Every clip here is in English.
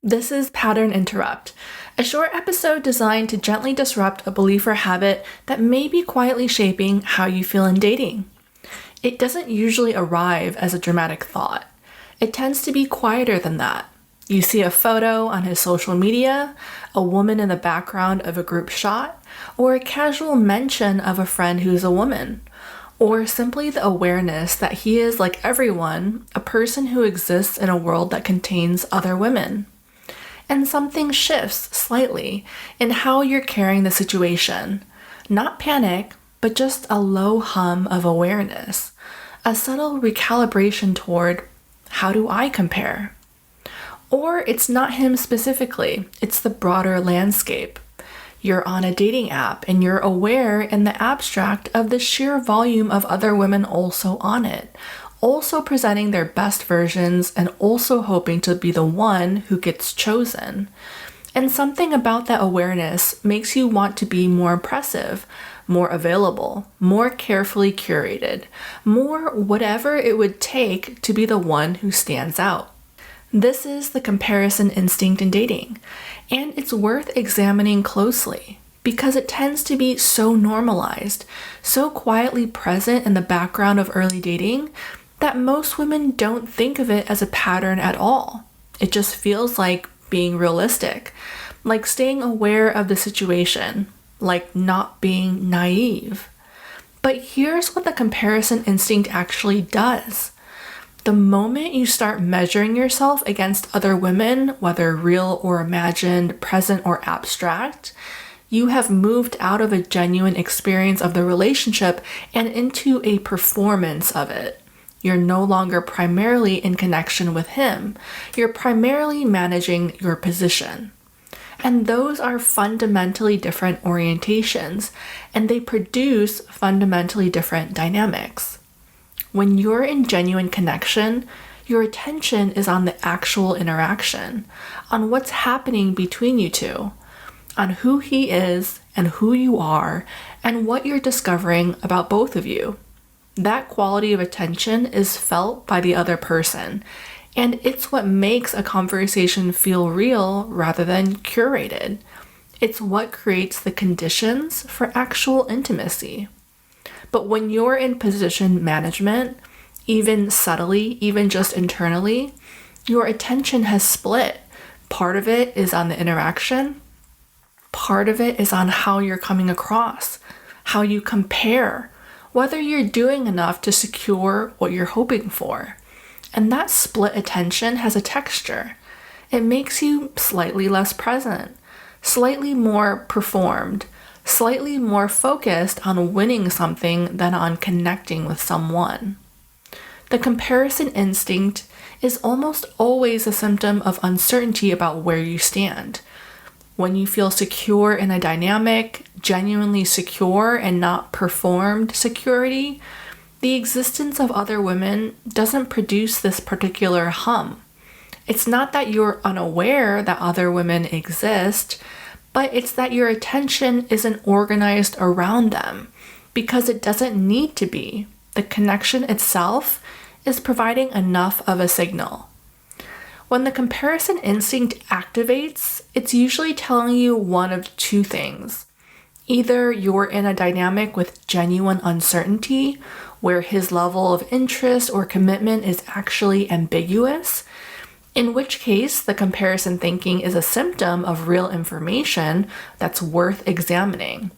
This is Pattern Interrupt, a short episode designed to gently disrupt a belief or habit that may be quietly shaping how you feel in dating. It doesn't usually arrive as a dramatic thought. It tends to be quieter than that. You see a photo on his social media, a woman in the background of a group shot, or a casual mention of a friend who's a woman, or simply the awareness that he is, like everyone, a person who exists in a world that contains other women. And something shifts slightly in how you're carrying the situation. Not panic, but just a low hum of awareness, a subtle recalibration toward, how do I compare? Or it's not him specifically, it's the broader landscape. You're on a dating app and you're aware in the abstract of the sheer volume of other women also on it, also presenting their best versions and also hoping to be the one who gets chosen. And something about that awareness makes you want to be more impressive, more available, more carefully curated, more whatever it would take to be the one who stands out. This is the comparison instinct in dating, and it's worth examining closely because it tends to be so normalized, so quietly present in the background of early dating that most women don't think of it as a pattern at all. It just feels like being realistic, like staying aware of the situation, like not being naive. But here's what the comparison instinct actually does. The moment you start measuring yourself against other women, whether real or imagined, present or abstract, you have moved out of a genuine experience of the relationship and into a performance of it. You're no longer primarily in connection with him. You're primarily managing your position. And those are fundamentally different orientations, and they produce fundamentally different dynamics. When you're in genuine connection, your attention is on the actual interaction, on what's happening between you two, on who he is and who you are, and what you're discovering about both of you. That quality of attention is felt by the other person, and it's what makes a conversation feel real rather than curated. It's what creates the conditions for actual intimacy. But when you're in position management, even subtly, even just internally, your attention has split. Part of it is on the interaction. Part of it is on how you're coming across, how you compare, whether you're doing enough to secure what you're hoping for. And that split attention has a texture. It makes you slightly less present, slightly more performed, slightly more focused on winning something than on connecting with someone. The comparison instinct is almost always a symptom of uncertainty about where you stand. When you feel secure in a dynamic, genuinely secure and not performed security, the existence of other women doesn't produce this particular hum. It's not that you're unaware that other women exist, but it's that your attention isn't organized around them because it doesn't need to be. The connection itself is providing enough of a signal. When the comparison instinct activates, it's usually telling you one of two things. Either you're in a dynamic with genuine uncertainty, where his level of interest or commitment is actually ambiguous, in which case the comparison thinking is a symptom of real information that's worth examining.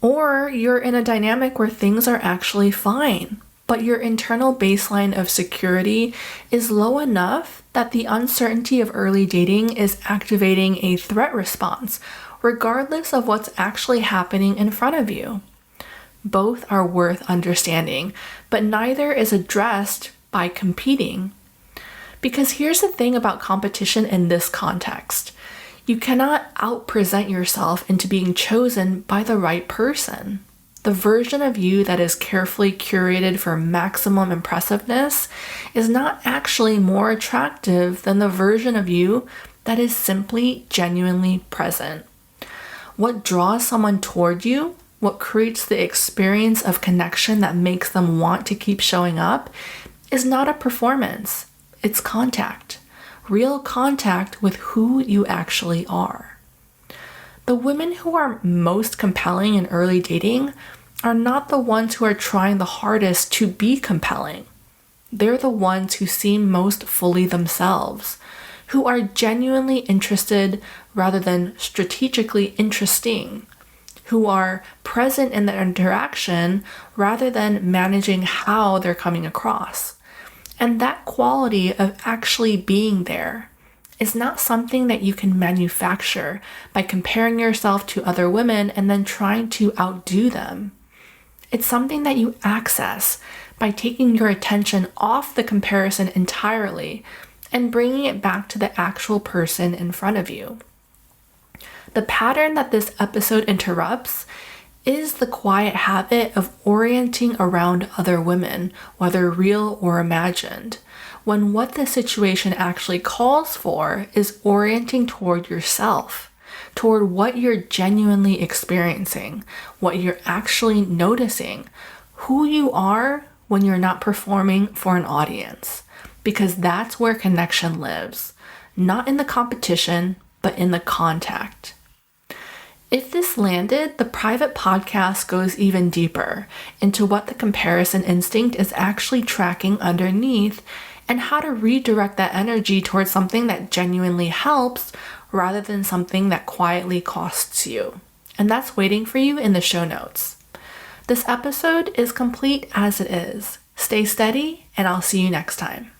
Or you're in a dynamic where things are actually fine, but your internal baseline of security is low enough that the uncertainty of early dating is activating a threat response, regardless of what's actually happening in front of you. Both are worth understanding, but neither is addressed by competing. Because here's the thing about competition in this context. You cannot outpresent yourself into being chosen by the right person. The version of you that is carefully curated for maximum impressiveness is not actually more attractive than the version of you that is simply genuinely present. What draws someone toward you, what creates the experience of connection that makes them want to keep showing up, is not a performance, it's contact. real contact with who you actually are. The women who are most compelling in early dating are not the ones who are trying the hardest to be compelling. They're the ones who seem most fully themselves, who are genuinely interested rather than strategically interesting, who are present in the interaction rather than managing how they're coming across. And that quality of actually being there is not something that you can manufacture by comparing yourself to other women and then trying to outdo them. It's something that you access by taking your attention off the comparison entirely and bringing it back to the actual person in front of you. The pattern that this episode interrupts is the quiet habit of orienting around other women, whether real or imagined, when what the situation actually calls for is orienting toward yourself, toward what you're genuinely experiencing, what you're actually noticing, who you are when you're not performing for an audience, because that's where connection lives, not in the competition, but in the contact. If this landed, the private podcast goes even deeper into what the comparison instinct is actually tracking underneath and how to redirect that energy towards something that genuinely helps rather than something that quietly costs you. And that's waiting for you in the show notes. This episode is complete as it is. Stay steady, and I'll see you next time.